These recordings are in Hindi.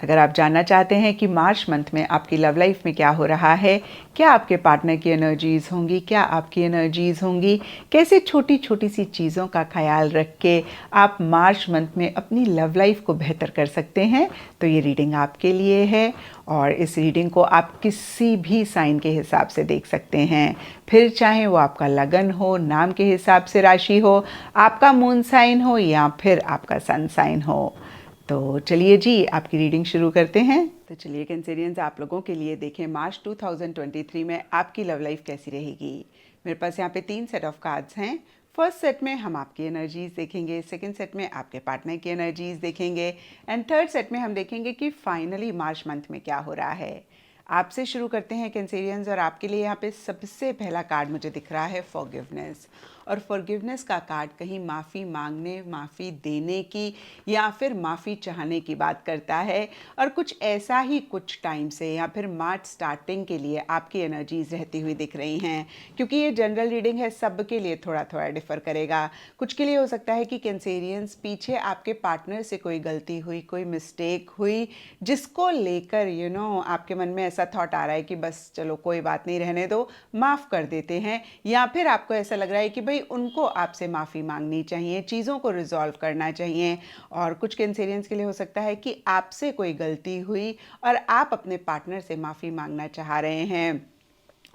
अगर आप जानना चाहते हैं कि मार्च मंथ में आपकी लव लाइफ में क्या हो रहा है, क्या आपके पार्टनर की एनर्जीज़ होंगी, क्या आपकी एनर्जीज़ होंगी, कैसे छोटी छोटी सी चीज़ों का ख्याल रख के आप मार्च मंथ में अपनी लव लाइफ को बेहतर कर सकते हैं, तो ये रीडिंग आपके लिए है। और इस रीडिंग को आप किसी भी साइन के हिसाब से देख सकते हैं, फिर चाहे वो आपका लगन हो, नाम के हिसाब से राशि हो, आपका मून साइन हो या फिर आपका सन साइन हो। तो चलिए जी, आपकी रीडिंग शुरू करते हैं। तो चलिए कैंसेरियंस, आप लोगों के लिए देखें मार्च 2023 में आपकी लव लाइफ कैसी रहेगी। मेरे पास यहाँ पे 3 सेट ऑफ कार्ड्स हैं। फर्स्ट सेट में हम आपकी एनर्जीज देखेंगे, सेकंड सेट में आपके पार्टनर की एनर्जीज देखेंगे एंड थर्ड सेट में हम देखेंगे कि फाइनली मार्च मंथ में क्या हो रहा है। आपसे शुरू करते हैं कैंसेरियंस, और आपके लिए यहाँ पे सबसे पहला कार्ड मुझे दिख रहा है फॉरगिवनेस। और फॉरगिवनेस का कार्ड कहीं माफ़ी मांगने, माफ़ी देने की या फिर माफ़ी चाहने की बात करता है। और कुछ ऐसा ही कुछ टाइम से या फिर मार्च स्टार्टिंग के लिए आपकी एनर्जीज रहती हुई दिख रही हैं। क्योंकि ये जनरल रीडिंग है, सब के लिए थोड़ा थोड़ा डिफर करेगा। कुछ के लिए हो सकता है कि कैंसेरियंस पीछे आपके पार्टनर से कोई गलती हुई, कोई मिस्टेक हुई, जिसको लेकर आपके मन में ऐसा थॉट आ रहा है कि बस चलो कोई बात नहीं, रहने दो, माफ़ कर देते हैं। या फिर आपको ऐसा लग रहा है कि भाई उनको आपसे माफ़ी मांगनी चाहिए, चीज़ों को रिजॉल्व करना चाहिए। और कुछ कैंसेरियंस के लिए हो सकता है कि आपसे कोई गलती हुई और आप अपने पार्टनर से माफ़ी मांगना चाह रहे हैं।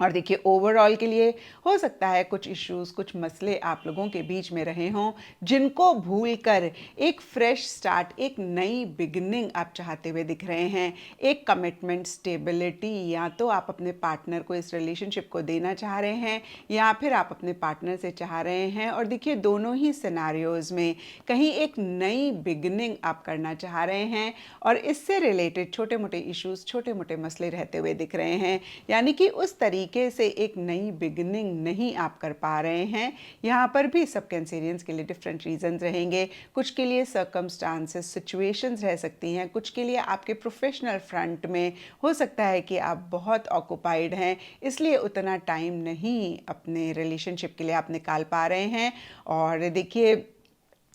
और देखिए, ओवरऑल के लिए हो सकता है कुछ इश्यूज, कुछ मसले आप लोगों के बीच में रहे हों, जिनको भूल कर एक फ्रेश स्टार्ट, एक नई बिगिनिंग आप चाहते हुए दिख रहे हैं। एक कमिटमेंट, स्टेबिलिटी, या तो आप अपने पार्टनर को इस रिलेशनशिप को देना चाह रहे हैं या फिर आप अपने पार्टनर से चाह रहे हैं। और देखिए, दोनों ही सिनारियोज में कहीं एक नई बिगिनिंग आप करना चाह रहे हैं और इससे रिलेटेड छोटे मोटे इश्यूज, छोटे मोटे मसले रहते हुए दिख रहे हैं। यानी कि उस तरीके से एक नई बिगिनिंग नहीं आप कर पा रहे हैं। यहाँ पर भी सब कैंसेरियंस के लिए डिफरेंट रीजंस रहेंगे। कुछ के लिए सर्कमस्टांसेस, सिचुएशंस रह सकती हैं। कुछ के लिए आपके प्रोफेशनल फ्रंट में हो सकता है कि आप बहुत ऑक्युपाइड हैं, इसलिए उतना टाइम नहीं अपने रिलेशनशिप के लिए आप निकाल पा रहे हैं। और देखिए,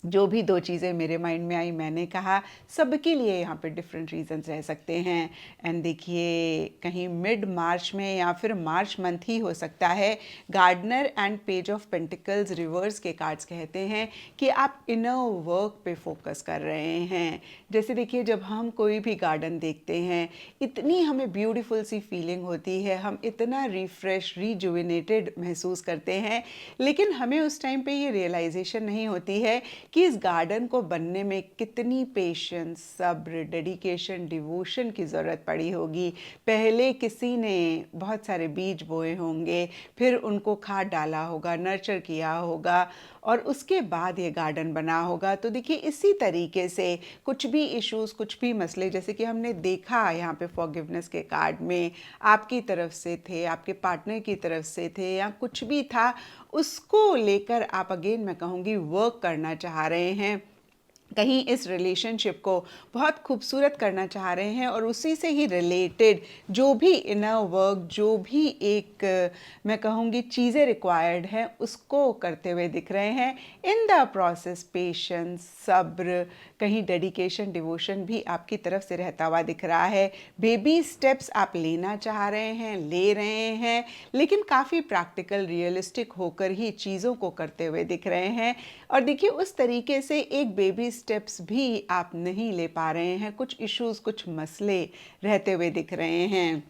जो भी 2 चीज़ें मेरे माइंड में आई मैंने कहा, सबके लिए यहाँ पे डिफरेंट रीजंस रह सकते हैं। एंड देखिए, कहीं मिड मार्च में या फिर मार्च मंथ ही हो सकता है। Gardner and page of pentacles reverse के कार्ड्स कहते हैं कि आप इनर वर्क पे फोकस कर रहे हैं। जैसे देखिए, जब हम कोई भी गार्डन देखते हैं, इतनी हमें ब्यूटीफुल सी फीलिंग होती है, हम इतना रिफ्रेश, रिजुविनेटेड महसूस करते हैं, लेकिन हमें उस टाइम पे ये रियलाइजेशन नहीं होती है कि इस गार्डन को बनने में कितनी पेशेंस, सब्र, डेडिकेशन, डिवोशन की ज़रूरत पड़ी होगी। पहले किसी ने बहुत सारे बीज बोए होंगे, फिर उनको खाद डाला होगा, नर्चर किया होगा और उसके बाद ये गार्डन बना होगा। तो देखिए, इसी तरीके से कुछ भी इश्यूज़, कुछ भी मसले, जैसे कि हमने देखा यहाँ पे फॉरगिवनेस के कार्ड में, आपकी तरफ से थे, आपके पार्टनर की तरफ से थे, या कुछ भी था, उसको लेकर आप, अगेन मैं कहूँगी, वर्क करना चाह रहे हैं। कहीं इस रिलेशनशिप को बहुत खूबसूरत करना चाह रहे हैं और उसी से ही रिलेटेड जो भी इनर वर्क, जो भी एक मैं कहूँगी चीज़ें रिक्वायर्ड हैं, उसको करते हुए दिख रहे हैं। इन द प्रोसेस पेशेंस, सब्र, कहीं डेडिकेशन, डिवोशन भी आपकी तरफ से रहता हुआ दिख रहा है। बेबी स्टेप्स आप लेना चाह रहे हैं, ले रहे हैं, लेकिन काफ़ी प्रैक्टिकल, रियलिस्टिक होकर ही चीज़ों को करते हुए दिख रहे हैं। और देखिए, उस तरीके से एक बेबी स्टेप्स भी आप नहीं ले पा रहे हैं। कुछ इश्यूज, कुछ मसले रहते हुए दिख रहे हैं।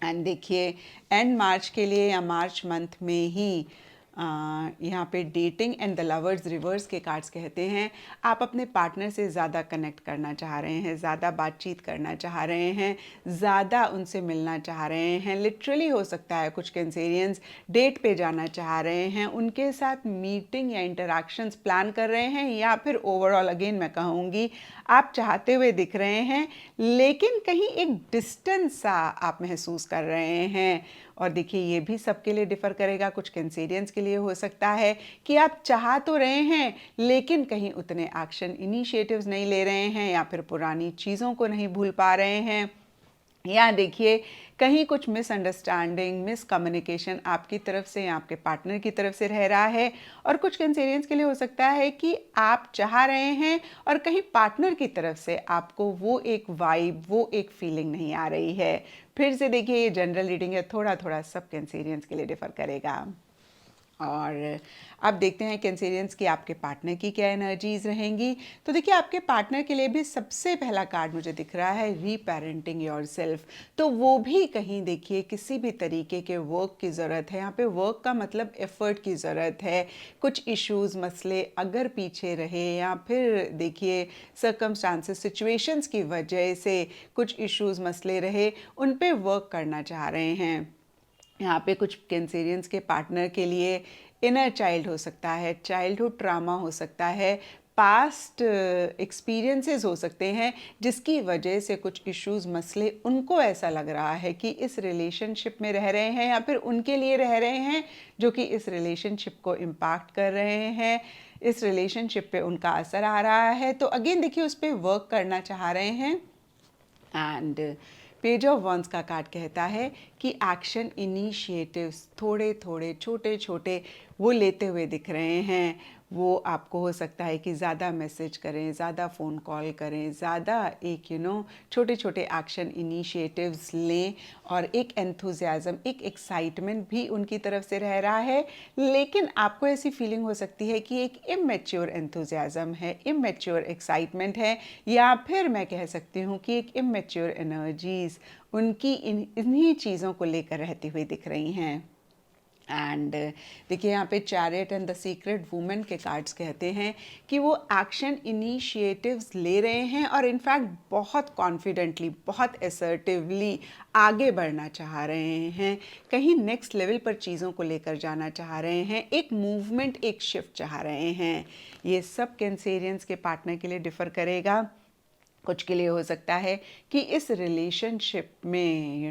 एंड देखिए, एंड मार्च के लिए या मार्च मंथ में ही यहाँ पे dating and the lovers reverse के कार्ड्स कहते हैं आप अपने पार्टनर से ज़्यादा कनेक्ट करना चाह रहे हैं, ज़्यादा बातचीत करना चाह रहे हैं, ज़्यादा उनसे मिलना चाह रहे हैं। लिटरली हो सकता है कुछ कैंसेरियंस डेट पे जाना चाह रहे हैं, उनके साथ मीटिंग या इंटरेक्शंस प्लान कर रहे हैं, या फिर ओवरऑल अगेन मैं कहूँगी आप चाहते हुए दिख रहे हैं, लेकिन कहीं एक डिस्टेंस सा आप महसूस कर रहे हैं। और देखिए, ये भी सबके लिए डिफ़र करेगा। कुछ कैंसेरियंस के लिए हो सकता है कि आप चाह तो रहे हैं, लेकिन कहीं उतने एक्शन, इनिशिएटिव्स नहीं ले रहे हैं, या फिर पुरानी चीज़ों को नहीं भूल पा रहे हैं। यहाँ देखिए कहीं कुछ मिसअंडरस्टैंडिंग, मिसकम्युनिकेशन आपकी तरफ से या आपके पार्टनर की तरफ से रह रहा है। और कुछ कैंसेरियंस के लिए हो सकता है कि आप चाह रहे हैं और कहीं पार्टनर की तरफ से आपको वो एक वाइब, वो एक फीलिंग नहीं आ रही है। फिर से देखिए ये जनरल रीडिंग है, थोड़ा थोड़ा सब कैंसेरियंस के लिए डिफर करेगा। और अब देखते हैं कैंसेरियंस की आपके पार्टनर की क्या एनर्जीज रहेंगी। तो देखिए आपके पार्टनर के लिए भी सबसे पहला कार्ड मुझे दिख रहा है रीपेरेंटिंग योरसेल्फ। तो वो भी कहीं देखिए किसी भी तरीके के वर्क की ज़रूरत है। यहाँ पे वर्क का मतलब एफर्ट की ज़रूरत है। कुछ इश्यूज, मसले अगर पीछे रहे या फिर देखिए सर्कमस्टांसेस, सिचुएशंस की वजह से कुछ इश्यूज, मसले रहे, उन पे वर्क करना चाह रहे हैं। यहाँ पे कुछ कैंसेरियंस के पार्टनर के लिए इनर चाइल्ड हो सकता है, चाइल्डहुड ट्रामा हो सकता है, पास्ट एक्सपीरियंसेस हो सकते हैं जिसकी वजह से कुछ इश्यूज, मसले उनको ऐसा लग रहा है कि इस रिलेशनशिप में रह रहे हैं या फिर उनके लिए रह रहे हैं जो कि इस रिलेशनशिप को इम्पैक्ट कर रहे हैं, इस रिलेशनशिप पे उनका असर आ रहा है। तो अगेन देखिए उस पर वर्क करना चाह रहे हैं। एंड पेज ऑफ वंस का कार्ड कहता है कि एक्शन इनिशिएटिव्स थोड़े थोड़े छोटे छोटे वो लेते हुए दिख रहे हैं। वो आपको हो सकता है कि ज़्यादा मैसेज करें, ज़्यादा फ़ोन कॉल करें, ज़्यादा एक छोटे छोटे एक्शन इनिशिएटिव्स लें और एक एंथुजियाज़म, एक एक्साइटमेंट भी उनकी तरफ से रह रहा है। लेकिन आपको ऐसी फीलिंग हो सकती है कि एक इमेच्योर एंथुजियाज़म है, इमेच्योर एक्साइटमेंट है, या फिर मैं कह सकती हूँ कि एक इमेच्योर एनर्जीज उनकी इन्हीं चीज़ों को लेकर रहती हुई दिख रही हैं। एंड देखिए यहाँ पे chariot and the secret women के कार्ड्स कहते हैं कि वो एक्शन इनिशिएटिव्स ले रहे हैं और इनफैक्ट बहुत कॉन्फिडेंटली, बहुत असर्टिवली आगे बढ़ना चाह रहे हैं, कहीं नेक्स्ट लेवल पर चीज़ों को लेकर जाना चाह रहे हैं, एक मूवमेंट, एक शिफ्ट चाह रहे हैं। ये सब कैंसेरियंस के पार्टनर के लिए डिफ़र करेगा। कुछ के लिए हो सकता है कि इस रिलेशनशिप में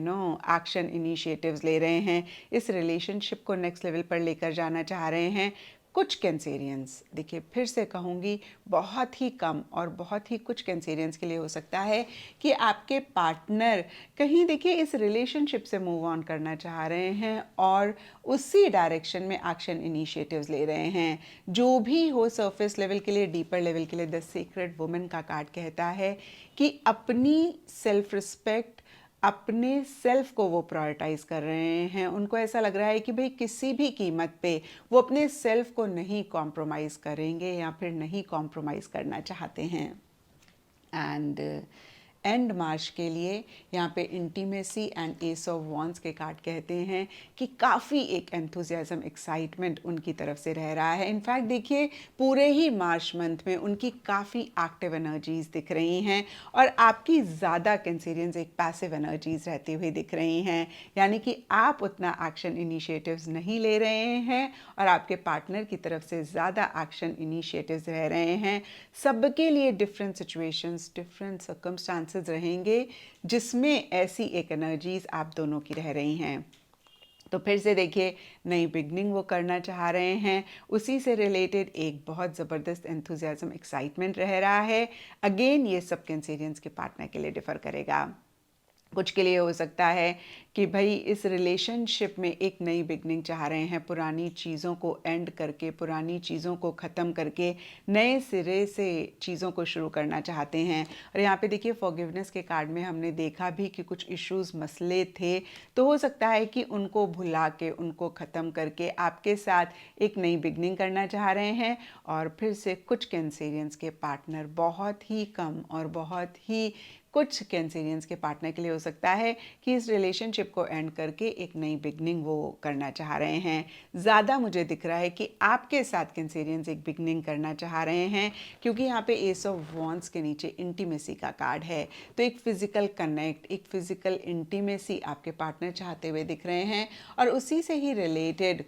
एक्शन इनिशिएटिव्स ले रहे हैं, इस रिलेशनशिप को नेक्स्ट लेवल पर लेकर जाना चाह रहे हैं। कुछ कैंसेरियंस, देखिए फिर से कहूँगी, बहुत ही कम और बहुत ही कुछ कैंसेरियंस के लिए हो सकता है कि आपके पार्टनर कहीं देखिए इस रिलेशनशिप से मूव ऑन करना चाह रहे हैं और उसी डायरेक्शन में एक्शन इनिशिएटिव्स ले रहे हैं। जो भी हो, सरफेस लेवल के लिए, डीपर लेवल के लिए, द सीक्रेट वुमेन का कार्ड कहता है कि अपनी सेल्फ रिस्पेक्ट, अपने सेल्फ को वो प्रायोरिटाइज कर रहे हैं। उनको ऐसा लग रहा है कि भाई किसी भी कीमत पे वो अपने सेल्फ को नहीं कॉम्प्रोमाइज करेंगे या फिर नहीं कॉम्प्रोमाइज करना चाहते हैं। एंड एंड मार्च के लिए यहाँ पे intimacy and S of wands के कार्ड कहते हैं कि काफ़ी एक एंथुजियाज्म, एक्साइटमेंट उनकी तरफ से रह रहा है। इनफैक्ट देखिए पूरे ही मार्च मंथ में उनकी काफ़ी एक्टिव एनर्जीज दिख रही हैं और आपकी ज़्यादा कैंसेरियंस एक पैसिव एनर्जीज रहती हुई दिख रही हैं। यानी कि आप उतना एक्शन इनिशिएटिव्स नहीं ले रहे हैं और आपके पार्टनर की तरफ से ज़्यादा एक्शन इनिशिएटिव्स रह रहे हैं। सबके लिए डिफरेंट सिचुएशंस, डिफरेंट सर्कमस्टांसेस रहेंगे जिसमें ऐसी एक एनर्जीज आप दोनों की रह रही हैं। तो फिर से देखिए नई बिगनिंग वो करना चाह रहे हैं, उसी से रिलेटेड एक बहुत ज़बरदस्त एंथुजियाज्म, एक्साइटमेंट रह रहा है। अगेन ये सब कैंसेरियंस के पार्टनर के लिए डिफ़र करेगा। कुछ के लिए हो सकता है कि भाई इस रिलेशनशिप में एक नई बिगनिंग चाह रहे हैं, पुरानी चीज़ों को एंड करके, पुरानी चीज़ों को ख़त्म करके नए सिरे से चीज़ों को शुरू करना चाहते हैं। और यहाँ पे देखिए फॉरगिवनेस के कार्ड में हमने देखा भी कि कुछ इश्यूज, मसले थे, तो हो सकता है कि उनको भुला के, उनको ख़त्म करके आपके साथ एक नई बिगनिंग करना चाह रहे हैं। और फिर से कुछ कैंसेरियंस के पार्टनर, बहुत ही कम और बहुत ही कुछ कैंसेरियंस के पार्टनर के लिए हो सकता है कि इस रिलेशनशिप को एंड करके एक नई बिगनिंग वो करना चाह रहे हैं। ज़्यादा मुझे दिख रहा है कि आपके साथ कैंसेरियंस एक बिगनिंग करना चाह रहे हैं, क्योंकि यहाँ पे एस ऑफ वॉन्स के नीचे इंटीमेसी का कार्ड है। तो एक फिजिकल कनेक्ट, एक फिजिकल इंटीमेसी आपके पार्टनर चाहते हुए दिख रहे हैं और उसी से ही रिलेटेड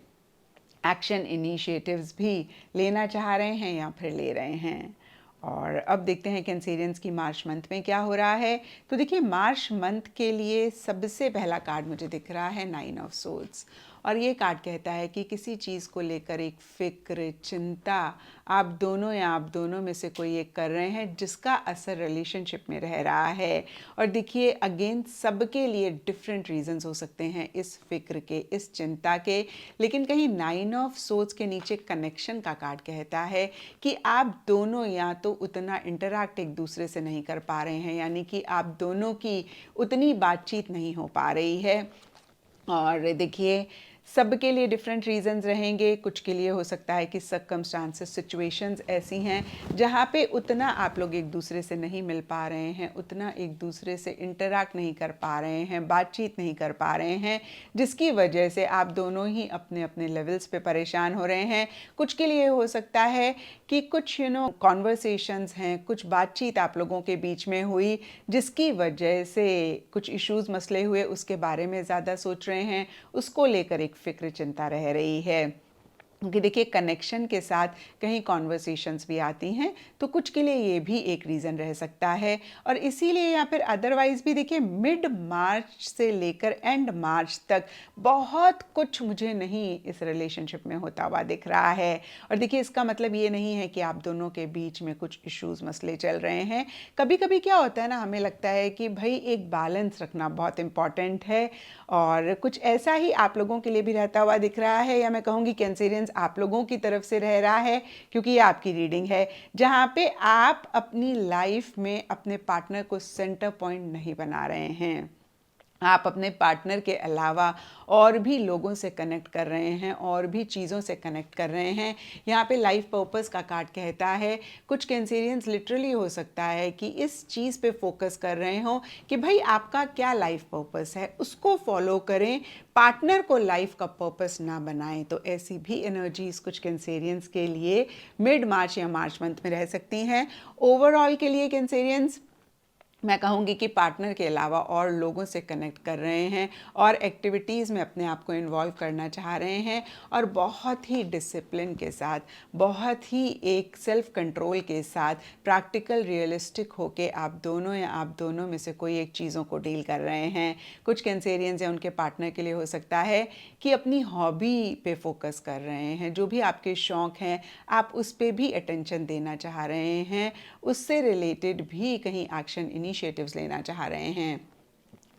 एक्शन इनिशिएटिव्स भी लेना चाह रहे हैं या फिर ले रहे हैं। और अब देखते हैं कैंसेरियंस की मार्च मंथ में क्या हो रहा है। तो देखिए मार्च मंथ के लिए सबसे पहला कार्ड मुझे दिख रहा है 9 ऑफ सोर्ड्स। और ये कार्ड कहता है कि किसी चीज़ को लेकर एक फ़िक्र, चिंता आप दोनों या आप दोनों में से कोई एक कर रहे हैं, जिसका असर रिलेशनशिप में रह रहा है। और देखिए अगेन सबके लिए डिफरेंट रीजंस हो सकते हैं इस फ़िक्र के, इस चिंता के, लेकिन कहीं 9 ऑफ सोर्ड्स के नीचे कनेक्शन का कार्ड कहता है कि आप दोनों या तो उतना इंटरैक्ट एक दूसरे से नहीं कर पा रहे हैं, यानी कि आप दोनों की उतनी बातचीत नहीं हो पा रही है। और देखिए सबके लिए डिफरेंट रीजंस रहेंगे। कुछ के लिए हो सकता है कि सर्कमस्टांसेस, सिचुएशंस ऐसी हैं जहाँ पे उतना आप लोग एक दूसरे से नहीं मिल पा रहे हैं, उतना एक दूसरे से इंटरैक्ट नहीं कर पा रहे हैं, बातचीत नहीं कर पा रहे हैं, जिसकी वजह से आप दोनों ही अपने अपने लेवल्स पे परेशान हो रहे हैं। कुछ के लिए हो सकता है कि कुछ कॉन्वर्सेशंस हैं, कुछ बातचीत आप लोगों के बीच में हुई, जिसकी वजह से कुछ इश्यूज मसले हुए, उसके बारे में ज़्यादा सोच रहे हैं, उसको लेकर एक फ़िक्र चिंता रह रही है। क्योंकि देखिए कनेक्शन के साथ कहीं कॉन्वर्सेशंस भी आती हैं, तो कुछ के लिए ये भी एक रीज़न रह सकता है। और इसीलिए या फिर अदरवाइज़ भी देखिए मिड मार्च से लेकर एंड मार्च तक बहुत कुछ मुझे नहीं इस रिलेशनशिप में होता हुआ दिख रहा है। और देखिए इसका मतलब ये नहीं है कि आप दोनों के बीच में कुछ इश्यूज़ मसले चल रहे हैं। कभी कभी क्या होता है ना, हमें लगता है कि भाई एक बैलेंस रखना बहुत इम्पॉर्टेंट है, और कुछ ऐसा ही आप लोगों के लिए भी रहता हुआ दिख रहा है, या मैं कहूँगी कैंसेरियंस आप लोगों की तरफ से रह रहा है, क्योंकि ये आपकी रीडिंग है जहाँ पे आप अपनी लाइफ में अपने पार्टनर को सेंटर पॉइंट नहीं बना रहे हैं। आप अपने पार्टनर के अलावा और भी लोगों से कनेक्ट कर रहे हैं, और भी चीज़ों से कनेक्ट कर रहे हैं। यहाँ पे लाइफ पर्पस का कार्ड कहता है कुछ कैंसेरियंस लिटरली हो सकता है कि इस चीज़ पे फोकस कर रहे हो कि भाई आपका क्या लाइफ पर्पस है, उसको फॉलो करें, पार्टनर को लाइफ का पर्पस ना बनाएं। तो ऐसी भी एनर्जीज कुछ कैंसेरियंस के लिए मिड मार्च या मार्च मंथ में रह सकती हैं। ओवरऑल के लिए कैंसेरियंस मैं कहूँगी कि पार्टनर के अलावा और लोगों से कनेक्ट कर रहे हैं, और एक्टिविटीज़ में अपने आप को इन्वॉल्व करना चाह रहे हैं, और बहुत ही डिसिप्लिन के साथ, बहुत ही एक सेल्फ कंट्रोल के साथ, प्रैक्टिकल रियलिस्टिक होके आप दोनों या आप दोनों में से कोई एक चीज़ों को डील कर रहे हैं। कुछ कैंसेरियंस या उनके पार्टनर के लिए हो सकता है कि अपनी हॉबी पे फोकस कर रहे हैं, जो भी आपके शौक़ हैं आप उस पर भी अटेंशन देना चाह रहे हैं, उससे रिलेटेड भी कहीं एक्शन इनिशिएटिव्स लेना चाह रहे हैं।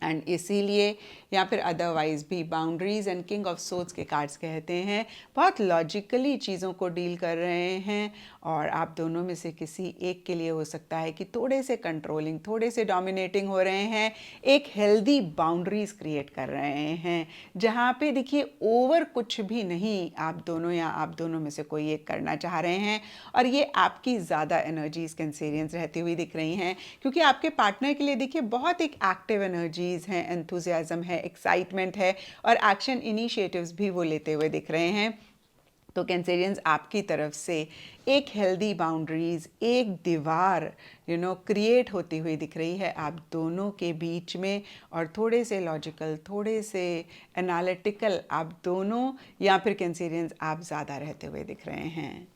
एंड इसीलिए या फिर अदरवाइज भी boundaries and king of swords के कार्ड्स कहते हैं बहुत लॉजिकली चीज़ों को डील कर रहे हैं, और आप दोनों में से किसी एक के लिए हो सकता है कि थोड़े से कंट्रोलिंग, थोड़े से डोमिनेटिंग हो रहे हैं, एक हेल्दी बाउंड्रीज क्रिएट कर रहे हैं, जहाँ पे देखिए ओवर कुछ भी नहीं आप दोनों या आप दोनों में से कोई एक करना चाह रहे हैं। और ये आपकी ज़्यादा एनर्जीज कैंसेरियंस रहती हुई दिख रही हैं, क्योंकि आपके पार्टनर के लिए देखिए बहुत एक एक्टिव एनर्जी हैं, एंथुजियाज्म है, एक्साइटमेंट है, और एक्शन इनिशिएटिव्स भी वो लेते हुए दिख रहे हैं। तो कैंसेरियंस आपकी तरफ से एक हेल्दी बाउंड्रीज, एक दीवार क्रिएट होती हुई दिख रही है आप दोनों के बीच में, और थोड़े से लॉजिकल, थोड़े से एनालिटिकल आप दोनों या फिर कैंसेरियंस आप ज़्यादा रहते हुए दिख रहे हैं।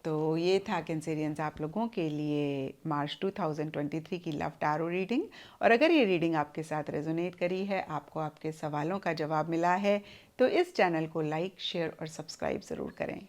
तो ये था कैंसेरियंस आप लोगों के लिए मार्च 2023 की लव टैरो रीडिंग। और अगर ये रीडिंग आपके साथ रेजोनेट करी है, आपको आपके सवालों का जवाब मिला है, तो इस चैनल को लाइक, शेयर और सब्सक्राइब ज़रूर करें।